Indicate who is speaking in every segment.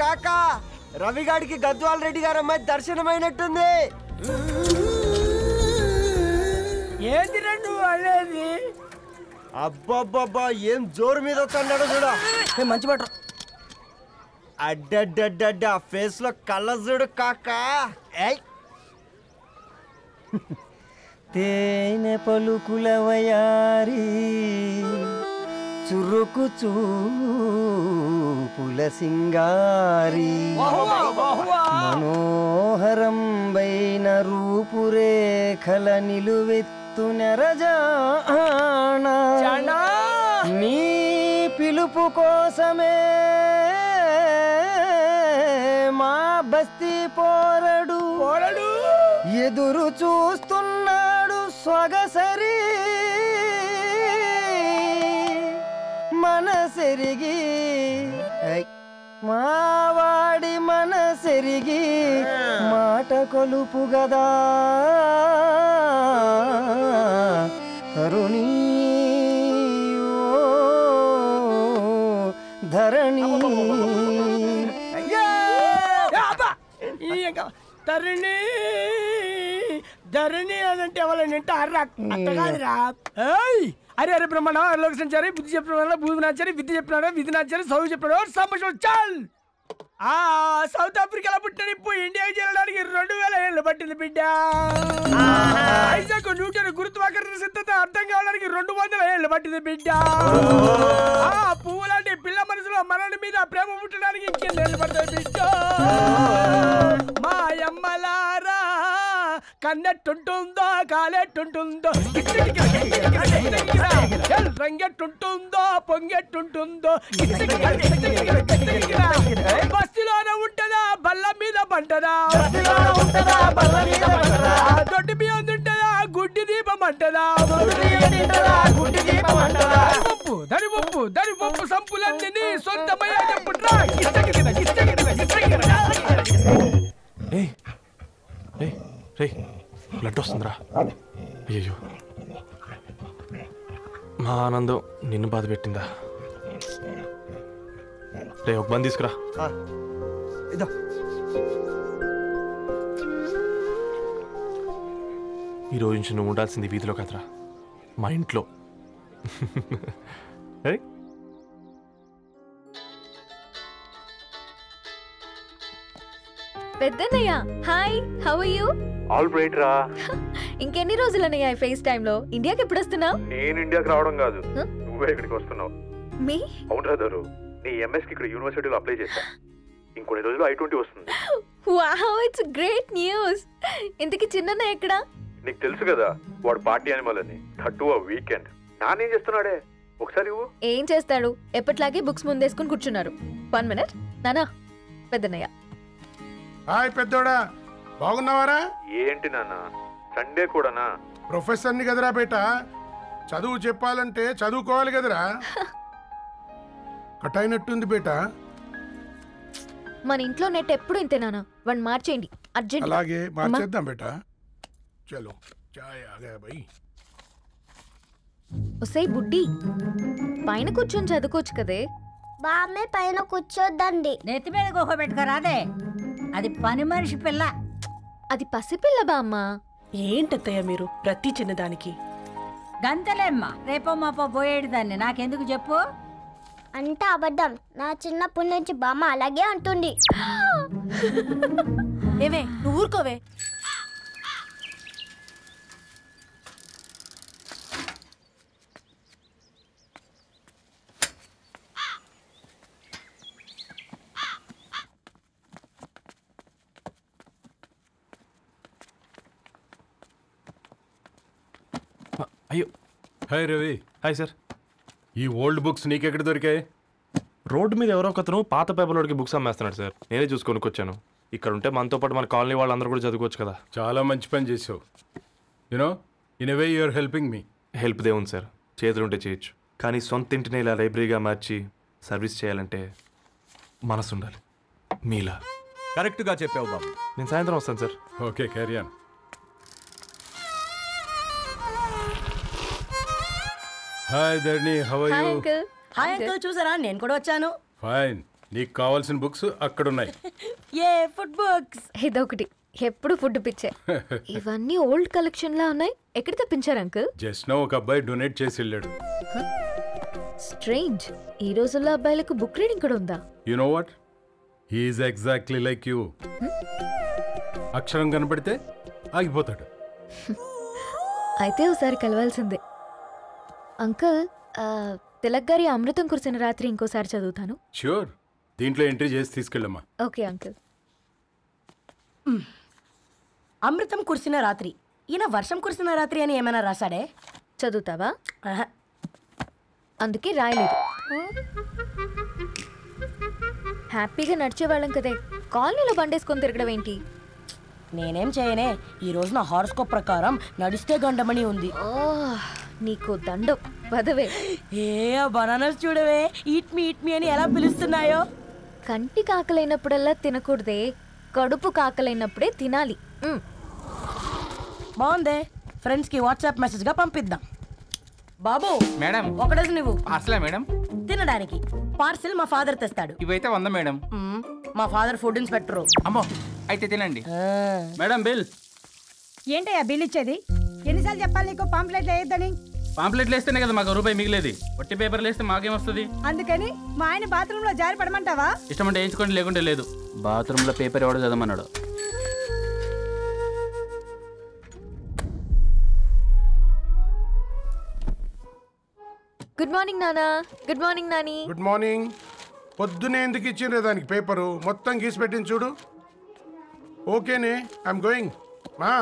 Speaker 1: కాకా రవిగాడికి గద్వాల్ రెడ్డి గారు అమ్మాయి దర్శనమైనట్టుంది.
Speaker 2: ఏంటి రెండు అనేది?
Speaker 1: అబ్బబ్బబ్బా ఏం జోరు మీద వస్తున్నాడో చూడ.
Speaker 2: మంచి బట్టర్
Speaker 1: అడ్డడ్డడ్డ ఫేస్ లో కళ్ళ చూడు కాకా.
Speaker 2: తేనె పలుకుల వయారి చురుకు చూపుల సింగారి మనోహరం బైన రూపురేఖల నిలువెత్తు నెరజానా నీ పిలుపు కోసమే మా బస్తీ పోరడు ఎదురు చూస్తున్నాడు సొగసరి మనసెరిగి మావాడి మనసెరిగి మాట కొలుపు గదా తరుణీ ధరణి ధరణి ధరణి అదంటే ఎవరంటే అట్టగాదిరా. అరే అరే బ్రహ్మణ లోక సంచారి బుద్ధి చెప్పిన బుద్ధి నాచారి విద్య చెప్పినాడు విధి నాచారి చదువు చెప్పినాడు సంభాషణ చాల్. సౌత్ ఆఫ్రికాలో పుట్టిన ఇప్పుడు ఇండియాకి చేరడానికి 2000 ఏళ్ళు పట్టింది బిడ్డ. ఐజాక్ న్యూటన్ గురుత్వాకర్షణ సిద్ధత అర్థం కావడానికి 200 ఏళ్ళు పట్టింది బిడ్డ. పువ్వు లాంటి పిల్ల మనసులో మనని మీద ప్రేమ పుట్టడానికి ఇంకేళ్ళు పడతాయి బిడ్డ. మా అమ్మలారా కన్నెట్టుంటుందో కాలెట్టుంటుందో రంగెట్టుంటుందో పొంగెట్టుంటుందో బస్తిలోనే ఉంటదా బల్ల మీద పంటదా దొడ్డి బియ్యం తింటదా గుడ్డి దీపం అంటదా దరి పప్పు సంపులన్నీ సొంతమయ్యా చెప్పుట్రా.
Speaker 3: బ్లడ్ వస్తుందిరా. అయ్యో మా ఆనందం నిన్ను బాధ పెట్టిందా? రే ఒక బంద్ తీసుకురా. ఈరోజు నుంచి నువ్వు ఉండాల్సింది వీధిలో కదరా, మా ఇంట్లో.
Speaker 4: పెద్దన్నయ్య hi, how are you?
Speaker 3: All right రా.
Speaker 4: ఇంకెన్ని రోజులన్నయ్య ఫేస్ టైమ్ లో? ఇండియాకి ఎప్పుడు వస్తున్నావు?
Speaker 3: నేను ఇండియాకి రావడం కాదు, నువ్వే ఇక్కడికి వస్తున్నావు.
Speaker 4: మీ
Speaker 3: అవునరా దరు, నీ ఎంఎస్ కి ఇక్కడ యూనివర్సిటీలో అప్లై చేశా. ఇంకొన్ని రోజులు I-20 వస్తుంది.
Speaker 4: Wow, it's great news. ఇంతకీ చిన్నన్నయ్య ఎక్కడా?
Speaker 3: నీకు తెలుసు కదా వాడు పార్టీ అనిమల్ అని. థర్డ్ వీకెండ్ నానేం చేస్తున్నాడే ఒకసారి.
Speaker 4: ఏం చేస్తాడు, ఎప్పట్లాగే బుక్స్ ముందేసుకుని కూర్చున్నారు. 1 minute నానా. పెద్దన్నయ్య
Speaker 5: హాయ్ పెద్దోడా, బాగున్నావారా?
Speaker 3: ఏంటి నాన్న సండే కూడానా?
Speaker 5: ప్రొఫెసర్ని కదరా బేట, చదువు చెప్పాలంటే చదువుకోవాలి కదరా. కట్ అయినట్టుంది బేట.
Speaker 4: మన ఇంట్లో నెట్ ఎప్పుడు ఇంతే నానా, వన్ మార్చేయండి అర్జెంట్.
Speaker 5: అలాగే మార్చేద్దాం బేట. చలో చాయ్ ఆగా భయ్.
Speaker 4: ఒసే బుడ్డి, పైన కూర్చొని చదువుకోవచ్చు కదే.
Speaker 6: బామ్మే పైన కూర్చోద్దండి,
Speaker 7: నెత్తి మీద గుహ పెట్టుకోరాదే, అది పని మనిషి పిల్ల.
Speaker 4: అది పసిపిల్ల బామ్మ.
Speaker 8: ఏంటత్తయ్య మీరు ప్రతి చిన్నదానికి?
Speaker 7: గంతలేమ్మా, రేపో మాపో పోయేడు దాన్ని నాకెందుకు చెప్పు.
Speaker 6: అంటే అబద్ధం, నా చిన్నప్పటి నుంచి బామ్మ అలాగే అంటుంది.
Speaker 8: ఏవే నువ్వు ఊరుకోవే.
Speaker 3: అయ్యో
Speaker 5: హాయ్ రవి.
Speaker 3: Hi sir.
Speaker 5: ఈ ఓల్డ్ బుక్స్ నీకెక్కడ దొరికాయి?
Speaker 3: రోడ్డు మీద ఎవరో ఒకతను పాత పేపర్లోకి బుక్స్ అమ్మేస్తున్నాడు సార్. నేనే చూసుకొని వచ్చాను. ఇక్కడ ఉంటే మనతో పాటు మన కాలనీ వాళ్ళందరూ కూడా చదువుకోవచ్చు కదా.
Speaker 5: చాలా మంచి పని చేసావు. You know in a way you are helping me.
Speaker 3: Help దేవుంది సార్, చేతులుంటే చేయొచ్చు. కానీ సొంత ఇంటిని ఇలా లైబ్రరీగా మార్చి సర్వీస్ చేయాలంటే మనసు ఉండాలి మీలా.
Speaker 9: కరెక్ట్గా చెప్పావు బాబు.
Speaker 3: నేను సాయంత్రం వస్తాను sir.
Speaker 5: Okay carry on. Hi Dharni, how are you?
Speaker 4: Uncle.
Speaker 8: Hi uncle, చూసారా నేను కూడా వచ్చాను.
Speaker 5: ఫైన్. నీకు కావాల్సిన బుక్స్ అక్కడున్నాయి.
Speaker 7: ఏ ఫుడ్ బుక్స్?
Speaker 4: ఇదొకటి, ఎప్పుడు ఫుడ్ పిచ్చే. ఇవన్నీ ఓల్డ్ కలెక్షన్ లా ఉన్నాయి. ఎక్కడ తెప్పించారు అంకుల్?
Speaker 5: జస్ట్ నో ఒక అబ్బాయి డొనేట్ చేసి వెళ్ళాడు.
Speaker 4: స్ట్రేంజ్, ఈ రోజుల్లో అబ్బాయిలకు బుక్ రీడింగ్ కూడా ఉందా?
Speaker 5: You know what, he is exactly like you. అక్షరం కనపడితే ఆగిపోతాడు.
Speaker 4: అయితే ఒకసారి కలవాల్సిందే. అంకుల్, తిలక్ గారి అమృతం కురిసిన రాత్రి ఇంకోసారి చదువుతాను.
Speaker 5: ష్యూర్, దీంట్లో ఎంట్రీ చేసి తీసుకెళ్ళమ్మా.
Speaker 4: Okay uncle.
Speaker 8: అమృతం కురిసిన రాత్రి, ఈయన వర్షం కురిసిన రాత్రి అని ఏమైనా రాశాడే?
Speaker 4: చదువుతావా?
Speaker 8: ఆహా.
Speaker 4: అందుకే రాయలేదు. హ్యాపీగా నడిచేవాళ్ళం కదే, కాలనీలో బండేసుకొని తిరగడం ఏంటి?
Speaker 8: నేనేం చేయనే, ఈ రోజు నా హారోస్కోప్ ప్రకారం నడిస్తే గండమని ఉంది.
Speaker 4: నీకు దండం పదవే.
Speaker 8: ఏ బనానాస్ చూడవే, ఈట్ మీ అని ఎలా పిలుస్తున్నాయో.
Speaker 4: కంటి కాకలైనప్పుడల్లా తినకూడదే, కడుపు కాకలైనప్పుడే తినాలి.
Speaker 8: బాగుందే, ఫ్రెండ్స్ కి వాట్సాప్ మెసేజ్ గా పంపిద్దాం. బాబు
Speaker 10: మేడం,
Speaker 8: ఒకటేసి నువ్వు
Speaker 10: అసలే మేడం
Speaker 8: తినడానికి పార్సిల్ మా ఫాదర్ తెస్తాడు.
Speaker 10: ఇవైతే 100 మేడం.
Speaker 8: మా ఫాదర్ ఫుడ్ ఇన్స్పెక్టర్.
Speaker 10: అమ్మో, అయితే తినండి
Speaker 9: మేడం. బిల్
Speaker 7: ఏంటయ్యా బిల్ ఇచ్చేది? ఎన్నిసార్లు చెప్పాలి నీకు పాంప్లెట్లు వేయొద్దని?
Speaker 10: పాంప్లెట్లు వేస్తేనే కదా మాకు రూపాయి మిగిలేది. వట్టి పేపర్లు వేస్తే మాకేమొస్తుంది?
Speaker 7: అందుకని మా ఆయన బాత్రూమ్ లో జారి పడమంటావా?
Speaker 10: ఇష్టమంటే వేయించుకోండి, లేకుంటే లేదు. బాత్రూంలో పేపర్ ఎవడో చదవమన్నాడు.
Speaker 4: గుడ్ మార్నింగ్ నానా. Good morning Nani.
Speaker 5: Good morning. పొద్దునే ఎందుకు ఇచ్చిండ్రే దానికి పేపరు? మొత్తం గీసి పెట్టింది చూడు. ఓకేనే, ఐఎమ్ గోయింగ్. మా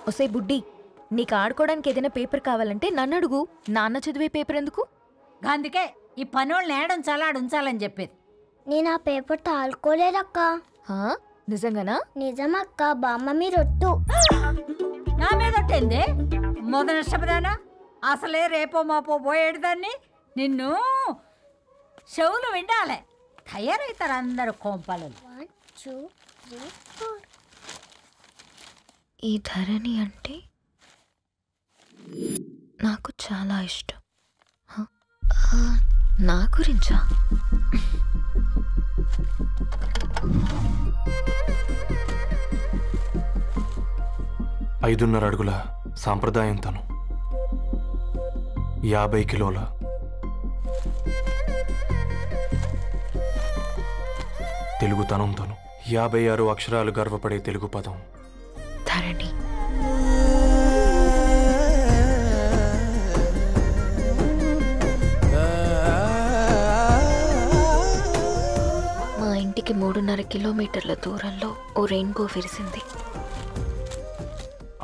Speaker 4: ఒసే బుడ్డి, నీకు ఆడుకోవడానికి ఏదైనా పేపర్ కావాలంటే నన్ను అడుగు. నాన్న చదివే పేపర్ ఎందుకు?
Speaker 7: అందుకే ఈ పనోళ్ళని ఏడుంచాలా ఉంచాలని చెప్పేది.
Speaker 6: నేను ఆ పేపర్ తాలుకోలేదక్క.
Speaker 4: నిజంగానా?
Speaker 6: నిజమక్క, బామ్మ మీరొట్టు.
Speaker 7: నా మీద ఒట్టేంది మొదటి నష్టపదానా? అసలే రేపో మాపో పోయేడు దాన్ని. నిన్ను చెవులు విండాలే, తయారవుతారు అందరు కోంపాలు.
Speaker 6: 1 2 3 4.
Speaker 4: ఈ ధరణి అంటే నాకు చాలా ఇష్టం. నా గురించా?
Speaker 3: ఐదున్నర అడుగుల సాంప్రదాయం తను, 50 కిలోల తెలుగుతనం తను, 56 అక్షరాలు గర్వపడే తెలుగు పదం
Speaker 4: ధరణి. మా ఇంటికి 3.5 కిలోమీటర్ల దూరంలో ఓ రెయిన్బో విరిసింది.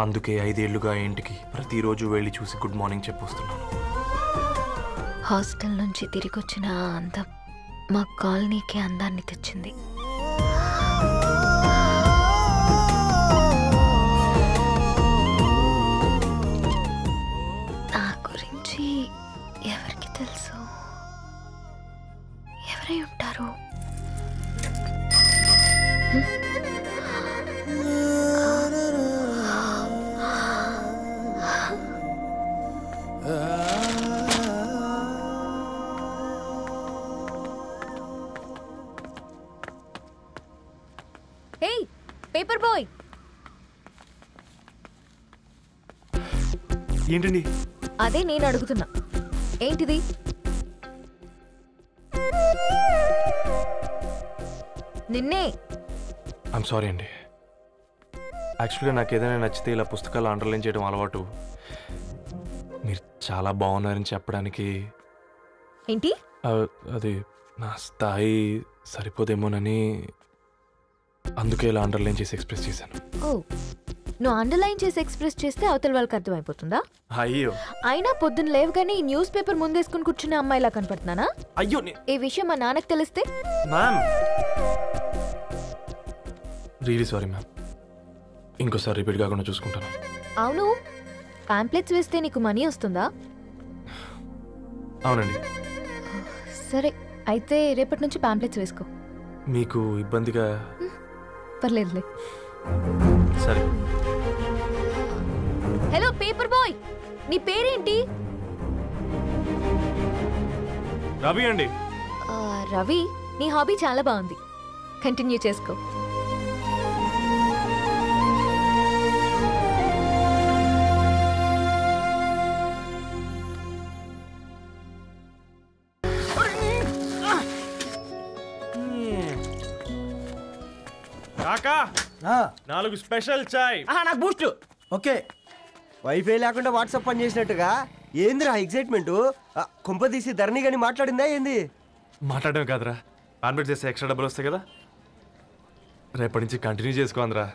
Speaker 3: అందుకే 5 ఏళ్లుగా ఇంటికి ప్రతిరోజు వెళ్ళి చూసి గుడ్ మార్నింగ్ చెప్పొస్తున్నాను.
Speaker 4: హాస్టల్ నుంచి తిరిగి వచ్చిన ఆ అందం మా కాలనీకి అందాన్ని తెచ్చింది. నా గురించి ఎవరికి తెలుసు? ఎవరై ఉంటారు? పేపర్ బాయ్,
Speaker 3: ఏంటండి?
Speaker 4: అదే నేను అడుగుతున్నా, ఏంటిది? నిన్నే.
Speaker 3: ఐమ్ సారీ అండి. యాక్చువల్గా నాకు ఏదైనా నచ్చితే ఇలా పుస్తకాలు అండర్లైన్ చేయడం అలవాటు. మీరు చాలా బాగున్నారని చెప్పడానికి.
Speaker 4: ఏంటి?
Speaker 3: అది నా స్థాయి సరిపోదేమోనని, అందుకే ఇలా అండర్లైన్ చేసి ఎక్స్ప్రెస్ చేశాను.
Speaker 4: ఓ, నువ్వు అండర్లైన్ చేసి ఎక్స్ప్రెస్ చేస్తే అవతల వాళ్ళకి అర్థమైపోతుందా?
Speaker 3: అయ్యో,
Speaker 4: అయినా పొద్దున్న లేవగానే ఈ న్యూస్ పేపర్ ముందేసుకుని కూర్చునే అమ్మాయిలా కనపడుతున్నానా?
Speaker 3: అయ్యో,
Speaker 4: ఈ విషయం మా నాన్నకు తెలిస్తే?
Speaker 3: Ma'am, really sorry ma'am. ఇంకోసారి రిపీట్ కాకుండా చూసుకుంటాను.
Speaker 4: అవును, పాంప్లెట్స్ వేస్తే నీకు మనీ వస్తుందా?
Speaker 3: అవునండి.
Speaker 4: సరే, అయితే రేపటి నుంచి పాంప్లెట్స్ వేసుకో.
Speaker 3: మీకు ఇబ్బందిగా?
Speaker 4: పర్లేదులే.
Speaker 3: సరే.
Speaker 4: హలో పేపర్ బాయ్, నీ పేరేంటి?
Speaker 3: రవి అండి.
Speaker 4: రవి, నీ హాబీ చాలా బాగుంది, కంటిన్యూ చేసుకో.
Speaker 3: కాకా 4 స్పెషల్ చాయ్.
Speaker 2: నాకు బూస్ట్.
Speaker 1: ఓకే, వైఫై లేకుండా వాట్సాప్ పని చేసినట్టుగా ఏందిరా ఎగ్జైట్మెంట్? కుంప తీసి ధరణి గాని మాట్లాడిందా ఏంది?
Speaker 3: మాట్లాడడం కాదురా, కాన్వర్ట్ చేస్తే ఎక్స్ట్రా డబ్బులు వస్తాయి కదా, రేపటి నుంచి కంటిన్యూ చేసుకోందిరా.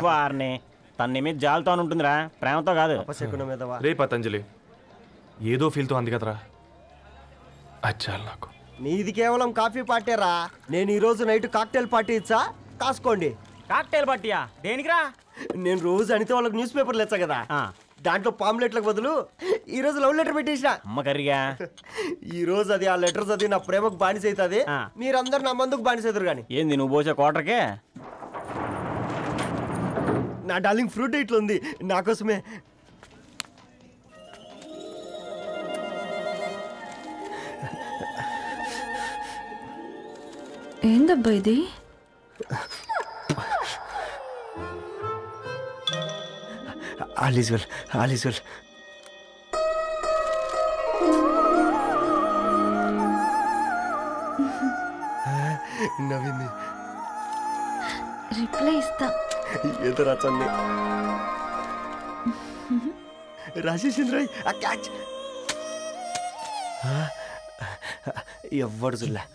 Speaker 2: వారిని తన మీద జాలతో ఉంటుందిరా, ప్రేమతో కాదు.
Speaker 3: రే పతంజలి, ఏదో ఫీల్తో అంది కదరా, అచ్చాలి నాకు.
Speaker 1: నీది కేవలం కాఫీ పార్టీరా, నేను ఈ రోజు నైట్ కాక్టైల్ పార్టీ ఇచ్చా, కాసుకోండి.
Speaker 2: కాక్టైల్ పార్టీయా? దేనికిరా?
Speaker 1: నేను రోజు అనితే వాళ్ళకి న్యూస్ పేపర్లు ఇచ్చా కదా, దాంట్లో పాంప్లెట్లకు బదులు ఈ రోజు లవ్ లెటర్ పెట్టేసిన.
Speaker 2: అమ్మ కర్రీగా
Speaker 1: ఈ రోజు అది ఆ లెటర్ చదివి నా ప్రేమకు బానిస అవుతుంది, మీరందరు నా మందుకు బానిస అవుతారు. కానీ
Speaker 2: ఏంది నువ్వు పోసే క్వార్టర్కే?
Speaker 1: నా డార్లింగ్ ఫ్రూట్ ఇట్లా ఉంది నా కోసమే.
Speaker 4: ఏందబ్బా ఇది?
Speaker 1: All is well, all is well. నవ్వింది.
Speaker 4: రిప్లై ఇస్తా.
Speaker 1: ఏదో రాచండి రాజేసింద్ర క్యాచ్. ఎవ్వడు చూడలే.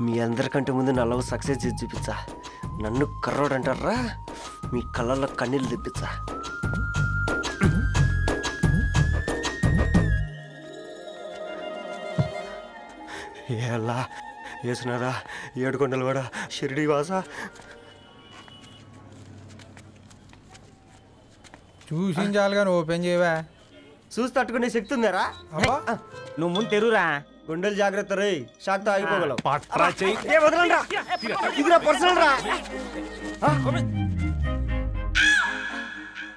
Speaker 1: మీ అందరికంటే ముందు నా లవ్ సక్సెస్ చేసి చూపించా. నన్ను కర్రోడు అంటారా, మీ కళ్ళల్లో కన్నీళ్ళు తెప్పించా. ఎలా వేసినారా ఏడుకొండలు కూడా షిరిడి వాస.
Speaker 11: చూసించాలిగా ఓపెన్ చేయవా?
Speaker 1: చూసి తట్టుకునే శక్తి ఉందారా?
Speaker 2: నువ్వు ముందు తెరురా.
Speaker 1: గుండెలు జాగ్రత్త రే, షాక్తో ఆగిపోగలవు.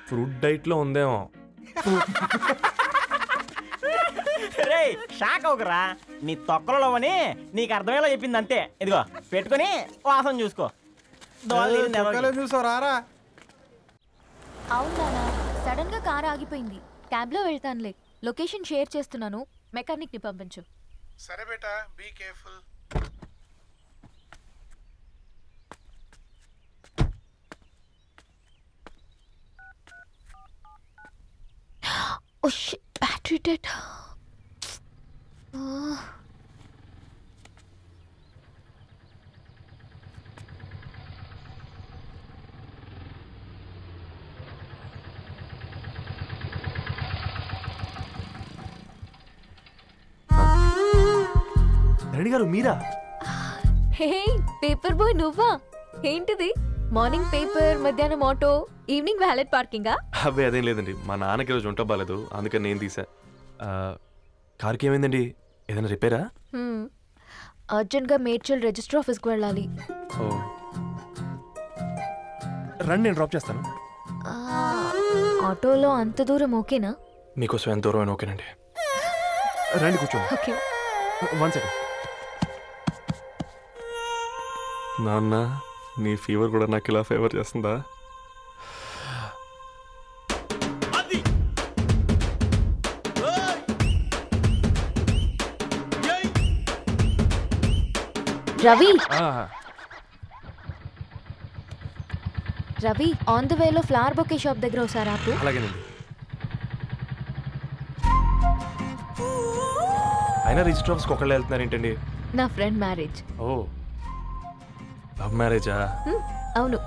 Speaker 3: ఫ్రూట్ డైట్ లో ఉందేమో.
Speaker 2: రే షాక్ అవకరా, నీ తొక్కలలో అని నీకు అర్థమయ్యేలా చెప్పింది అంతే. ఇదిగో పెట్టుకొని వాసన చూసుకో.
Speaker 11: చూసారా?
Speaker 4: అవునా, సడన్ గా కార్ ఆగిపోయింది, క్యాబ్ లో వెళ్తానులే. లొకేషన్ షేర్ చేస్తున్నాను, మెకానిక్ ని పంపించు.
Speaker 5: సరే బేటా, be careful.
Speaker 4: Oh shit, battery dead.
Speaker 3: Dharani గారు మీరా?
Speaker 4: హే పేపర్ బాయ్, నువ్వా? ఏంటిది? మార్నింగ్ పేపర్, మధ్యాహ్నం ఆటో, ఈవినింగ్ వ్యాలెట్ పార్కింగా?
Speaker 3: అబ్బాయి అదేం లేదండి, మా నాన్నకి రోజు ఉంట బాగాలేదు, అందుకని నేను తీసా. కార్కి ఏమైందండి? ఏదైనా రిపేరా?
Speaker 4: అర్జెంట్గా మేడ్చల్ రిజిస్టర్ ఆఫీస్కి వెళ్ళాలి.
Speaker 3: ఓ రండి, నేను డ్రాప్ చేస్తాను.
Speaker 4: ఆటోలో అంత దూరం ఓకేనా?
Speaker 3: మీకోసం ఎంత దూరం అయినా ఓకేనండి. రండి కూర్చోండి.
Speaker 4: Okay,
Speaker 3: 1 second. నాన్న, నీ ఫీవర్ కూడా నాకు ఇలా ఫేవర్ చేస్తుందా?
Speaker 4: రవి, రవి ఆన్ ద వేలో ఫ్లవర్ బొకే షాప్ దగ్గర ఒకసారి ఆపు.
Speaker 3: అలాగేనండి. అయినా రిజిస్టర్ ఆఫీస్కి ఒకళ్ళు వెళ్తున్నారు ఏంటండి?
Speaker 4: నా ఫ్రెండ్ మ్యారేజ్.
Speaker 3: ఓ, లవ్ మ్యారేజా?
Speaker 4: అవును,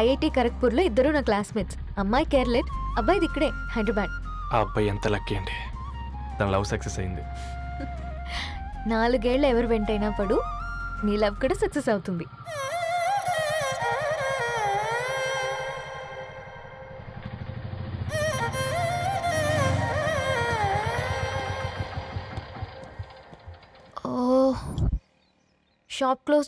Speaker 4: ఐఐటి ఖరగ్పూర్లో ఇద్దరు నా క్లాస్మేట్స్. అమ్మాయి కేర్లెట్, అబ్బాయిది ఇక్కడే హైదరాబాద్.
Speaker 3: ఆ అబ్బాయి ఎంత లక్కీ అండి, తన లవ్ సక్సెస్ అయింది.
Speaker 4: 4 ఏళ్ళు ఎవరు వెంటైనా పడు, నీ లవ్ కూడా సక్సెస్ అవుతుంది. ఓ, షాప్ క్లోజ్